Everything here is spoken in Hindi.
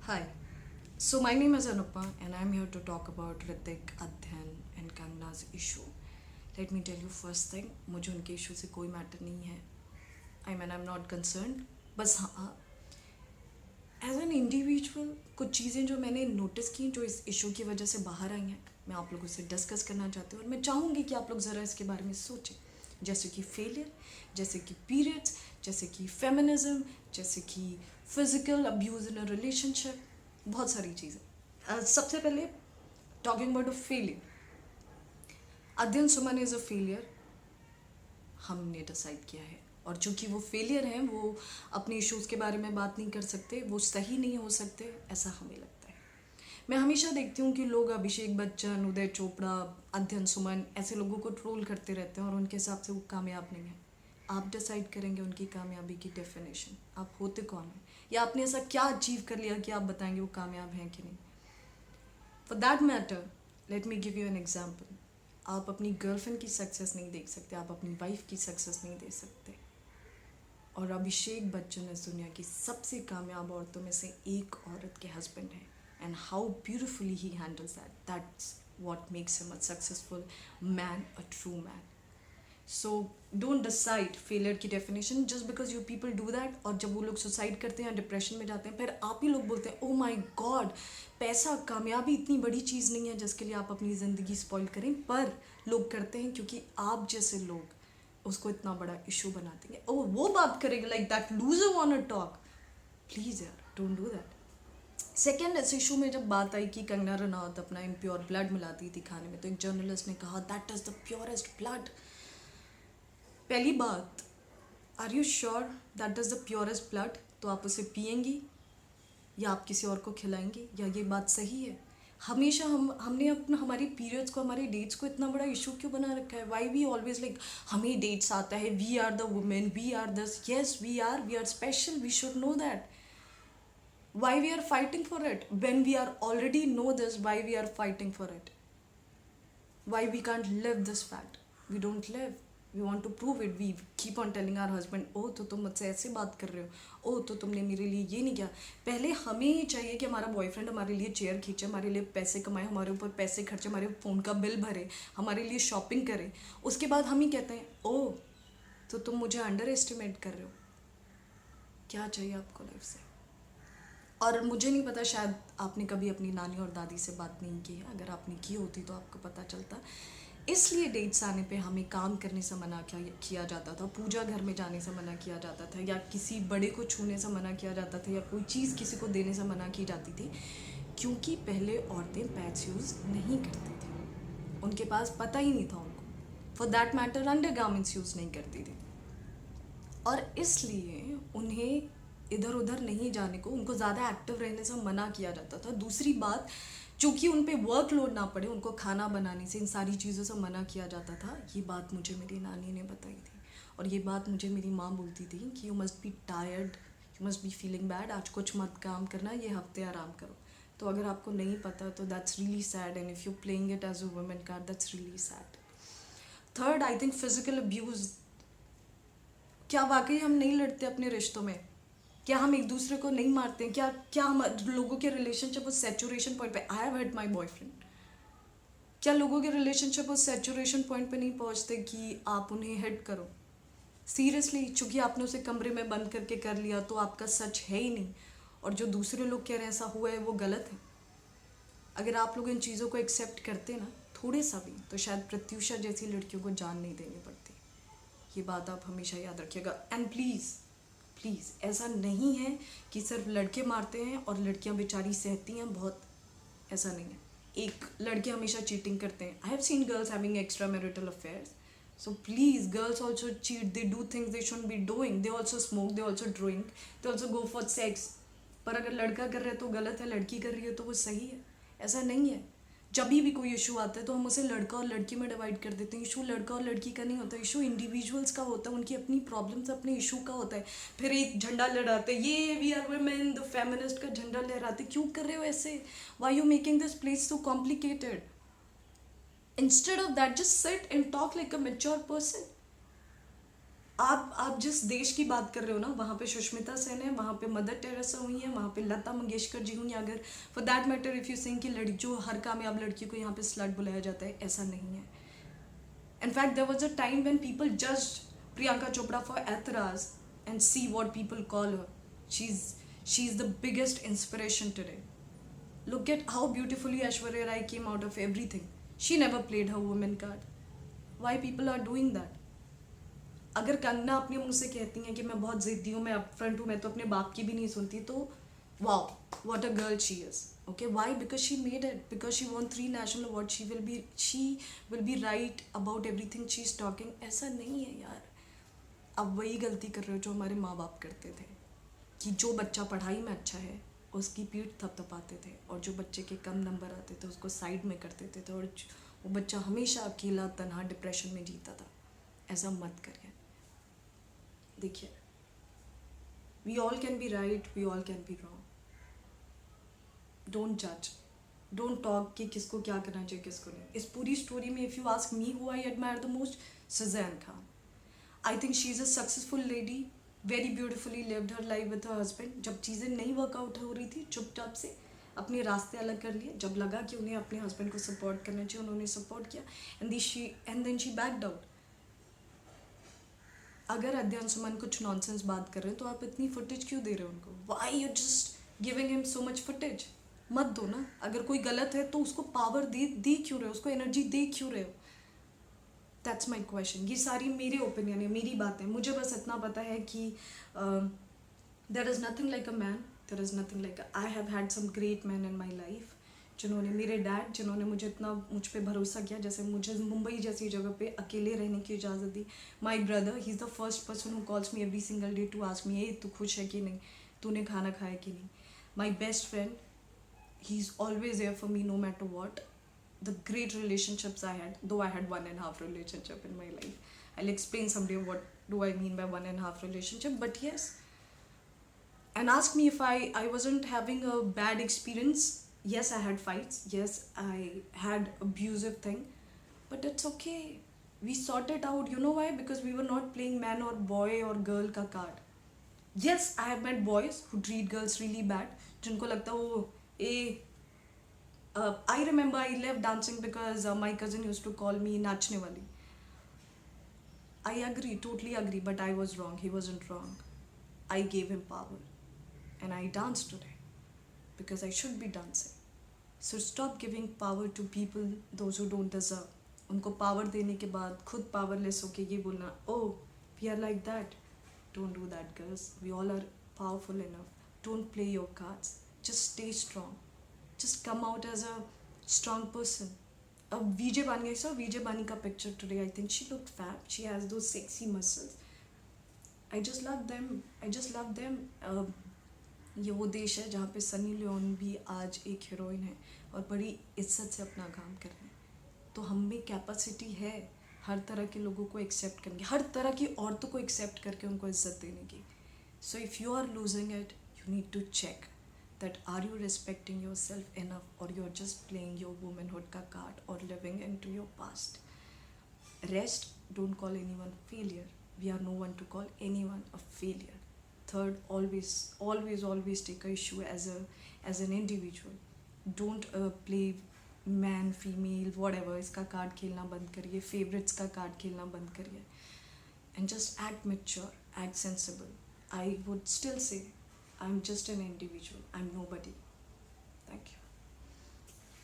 Hi. So my name is Anupa and I'm here to talk about Ritik, Adhyan and Kangna's issue. Let me tell you first thing, मुझे उनके इशू से कोई मैटर नहीं है. I'm not concerned. बस हाँ, एज एन इंडिविजुअल कुछ चीज़ें जो मैंने नोटिस की जो इस इशू की वजह से बाहर आई हैं मैं आप लोगों से डिस्कस करना चाहती हूँ और मैं चाहूँगी कि आप लोग ज़रा इसके बारे में सोचें. जैसे कि फेलियर, जैसे कि पीरियड्स, जैसे कि फेमिनिज्म, जैसे कि physical abuse in a relationship, बहुत सारी चीज़ें. सबसे पहले टॉकिंग अबाउट अ फेलियर. अध्ययन सुमन इज़ अ फेलियर, हमने डिसाइड किया है. और चूंकि वो फेलियर हैं, वो अपने इश्यूज़ के बारे में बात नहीं कर सकते, वो सही नहीं हो सकते, ऐसा हमें लगता है. मैं हमेशा देखती हूँ कि लोग अभिषेक बच्चन, उदय चोपड़ा, अध्ययन सुमन ऐसे लोगों को ट्रोल करते रहते हैं और उनके हिसाब से वो कामयाब नहीं है. आप डिसाइड करेंगे उनकी कामयाबी की डेफिनेशन. आप होते कौन हैं, या आपने ऐसा क्या अचीव कर लिया कि आप बताएंगे वो कामयाब हैं कि नहीं. For that matter, let me give you an example. आप अपनी गर्लफ्रेंड की सक्सेस नहीं देख सकते, आप अपनी वाइफ की सक्सेस नहीं देख सकते. और अभिषेक बच्चन इस दुनिया की सबसे कामयाब औरतों में से एक औरत के हस्बैंड हैं. And how beautifully he handles that's what makes him a successful man, a true man. So don't decide failure की definition just because you people do that. और जब वो लोग सुसाइड करते हैं, डिप्रेशन में जाते हैं, फिर आप ही लोग बोलते हैं ओ माई गॉड, पैसा कामयाबी इतनी बड़ी चीज़ नहीं है जिसके लिए आप अपनी ज़िंदगी स्पॉइल करें. पर लोग करते हैं क्योंकि आप जैसे लोग उसको इतना बड़ा इशू बना देंगे. ओ वो बात करेंगे like that loser want to talk. Please यार, डोंट डू दैट. सेकेंड, इस इशू में जब बात आई कि कंगना रनौत अपना इम्प्योर ब्लड मिलाती थी खाने में, तो एक जर्नलिस्ट ने कहा that is the purest blood. पहली बात, are you sure that is the purest blood? तो आप उसे पियेंगी या आप किसी और को खिलाएंगी, या ये बात सही है? हमेशा हमने अपना हमारी पीरियड्स को, हमारे डेट्स को इतना बड़ा इशू क्यों बना रखा है? वाई वी ऑलवेज लाइक हमें डेट्स आता है, we are the women, we are this. Yes we are special, we should know that. Why we are fighting for it when we are already know this? Why we are fighting for it? Why we can't live this fact? We don't live, we want to prove it. We keep on telling our husband, oh तो तुम मुझसे ऐसे बात कर रहे हो, oh तो तुमने मेरे लिए ये नहीं किया. पहले हमें ही चाहिए कि हमारा बॉयफ्रेंड हमारे लिए चेयर खींचे, हमारे लिए पैसे कमाए, हमारे ऊपर पैसे खर्चे, हमारे फ़ोन का बिल भरे, हमारे लिए शॉपिंग करे. उसके बाद हम ही कहते हैं ओह तो तुम मुझे अंडर एस्टिमेट कर रहे हो. क्या चाहिए आपको लाइफ से? और मुझे नहीं पता, शायद आपने कभी अपनी नानी और दादी से बात नहीं की है. अगर आपने की होती तो आपको पता चलता. इसलिए डेट्स आने पे हमें काम करने से मना किया जाता था, पूजा घर में जाने से मना किया जाता था, या किसी बड़े को छूने से मना किया जाता था, या कोई चीज़ किसी को देने से मना की जाती थी. क्योंकि पहले औरतें पैड्स यूज़ नहीं करती थी, उनके पास पता ही नहीं था उनको. For that matter under garments use नहीं करती थी. और इसलिए उन्हें इधर उधर नहीं जाने को, उनको ज़्यादा एक्टिव रहने से मना किया जाता था. दूसरी बात, चूँकि उन पर वर्कलोड ना पड़े, उनको खाना बनाने से, इन सारी चीज़ों से मना किया जाता था. ये बात मुझे मेरी नानी ने बताई थी. और ये बात मुझे मेरी माँ बोलती थी कि you must be tired, you must be feeling bad, आज कुछ मत काम करना, ये हफ्ते आराम करो. तो अगर आपको नहीं पता तो that's really sad. And if you playing it as a women card, that's really sad. Third, I think physical abuse. क्या वाकई हम नहीं लड़ते अपने रिश्तों में? क्या हम एक दूसरे को नहीं मारते हैं? क्या क्या हम लोगों के रिलेशनशिप उस सेचुरेशन पॉइंट पे, I have hurt my boyfriend, क्या लोगों के रिलेशनशिप उस सेचुरेशन पॉइंट पे नहीं पहुंचते कि आप उन्हें हिट करो? सीरियसली, चूंकि आपने उसे कमरे में बंद करके कर लिया तो आपका सच है ही नहीं, और जो दूसरे लोग कह रहे हैं ऐसा हुआ है वो गलत है. अगर आप लोग इन चीज़ों को एक्सेप्ट करते ना थोड़े सा भी, तो शायद प्रत्युषा जैसी लड़कियों को जान नहीं देनी पड़ती. ये बात आप हमेशा याद रखिएगा. एंड प्लीज़ प्लीज़, ऐसा नहीं है कि सिर्फ लड़के मारते हैं और लड़कियां बेचारी सहती हैं बहुत. ऐसा नहीं है. एक लड़के हमेशा चीटिंग करते हैं. I have seen girls having extra marital affairs. So please, girls also cheat, they do things they should be doing, they also smoke, they also drink, they also go for sex. पर अगर लड़का कर रहा है तो गलत है, लड़की कर रही है तो वो सही है. ऐसा नहीं है. जब भी कोई इशू आता है तो हम उसे लड़का और लड़की में डिवाइड कर देते हैं. इशू लड़का और लड़की का नहीं होता, इशू इंडिविजुअल्स का होता है, उनकी अपनी प्रॉब्लम्स, अपने इशू का होता है. फिर एक झंडा लहराते, ये we are women, the feminist का झंडा लहराते. क्यों कर रहे हो ऐसे? Why you making this place so complicated? Instead of that, just sit and talk like a mature person. आप जिस देश की बात कर रहे हो ना, वहाँ पे सुष्मिता सेन है, वहाँ पे मदर टेरेसा हुई है, वहाँ पे लता मंगेशकर जी हुई हैं। अगर for that matter if you sing कि लड़की जो हर कामयाब लड़की को यहाँ पे स्लट बुलाया जाता है, ऐसा नहीं है. In fact, there was a time when people judged Priyanka Chopra for Athras and see what people call her. She's she's the biggest inspiration today. Look at how beautifully Aishwarya Rai came out of everything. She never played her woman card. Why people are doing that? अगर कंगना अपने मुंह से कहती हैं कि मैं बहुत ज़िद्दी हूँ, मैं अपफ्रंट हूँ, मैं तो अपने बाप की भी नहीं सुनती, तो wow, what a girl she is. Okay, why? Because she made it, because she won 3 national awards. She will be right about everything she's talking. ऐसा नहीं है यार. अब वही गलती कर रहे हो जो हमारे माँ बाप करते थे, कि जो बच्चा पढ़ाई में अच्छा है उसकी पीठ थपथपाते थे, और जो बच्चे के कम नंबर आते थे उसको साइड में कर देते थे, और वो बच्चा हमेशा अकेला तन्हा डिप्रेशन में जीता था. ऐसा मत करिए. देखिए, we all can be right, we all can be wrong. Don't जज, डोंट टॉक कि किसको क्या करना चाहिए किसको नहीं. इस पूरी स्टोरी में if you ask me who I admire the most, Sussanne Khan. I think she is a successful lady, very beautifully lived her life with her husband. जब चीज़ें नहीं वर्कआउट हो रही थी, चुपचाप से अपने रास्ते अलग कर लिए. जब लगा कि उन्हें अपने हस्बैंड को सपोर्ट करना चाहिए, उन्होंने सपोर्ट किया, and then she backed out. अगर अध्ययन सुमन कुछ नॉनसेंस बात कर रहे हैं, तो आप इतनी फुटेज क्यों दे रहे हो उनको? Why you just giving him so much footage? मत दो ना. अगर कोई गलत है तो उसको पावर दे क्यों रहे हो, उसको एनर्जी दे क्यों रहे हो? That's my question. ये सारी मेरे ओपिनियन है, मेरी बातें. मुझे बस इतना पता है कि there is nothing like a man, there is nothing like I have had some great man in my life, जिन्होंने, मेरे डैड, जिन्होंने मुझे इतना मुझ पे भरोसा किया, जैसे मुझे मुंबई जैसी जगह पे अकेले रहने की इजाज़त दी. My brother, he is the first person who calls me every single day to ask me, ए तू खुश है कि नहीं, तूने खाना खाया कि नहीं. My best friend, he is always there for me no matter what. The great relationships I had, though I had 1.5 relationship in my life. I'll explain someday what do I mean by 1.5 relationship, but yes. And ask me if I wasn't having a bad experience. Yes, I had fights. Yes, I had abusive thing, but it's okay. We sorted out. You know why? Because we were not playing man or boy or girl ka card. Yes, I have met boys who treat girls really bad. जिनको लगता है वो ए I remember I left dancing because my cousin used to call me nachne wali. I agree, totally agree, but I was wrong. He wasn't wrong. I gave him power and I danced today because I should be dancing. So stop giving power to people, those who don't deserve. उनको पावर देने के बाद खुद पावरलेस होके ये बोलना, oh, we are like that. Don't do that, girls. We all are powerful enough. Don't play your cards. Just stay strong. Just come out as a strong person. VJ Bani, I saw VJ Bani ka picture today. I think she looked fab. She has those sexy muscles. I just love them. I just love them. ये वो देश है जहाँ पे सनी लियोन भी आज एक हीरोइन है और बड़ी इज्जत से अपना काम कर रहे हैं. तो हम में कैपेसिटी है हर तरह के लोगों को एक्सेप्ट करने की, हर तरह की औरतों को एक्सेप्ट करके उनको इज्जत देने की. So if you are losing it, you need to check that are you respecting yourself enough, or you're just playing your womanhood ka card or living into your past. Rest, don't call anyone failure. We are no one to call anyone a failure. Third, always take a issue as an individual. Don't play man, female, whatever. इसका कार्ड खेलना बंद करिए, favorites का कार्ड खेलना बंद करिए, and just act mature, act sensible. I would still say I'm just an individual. I'm nobody.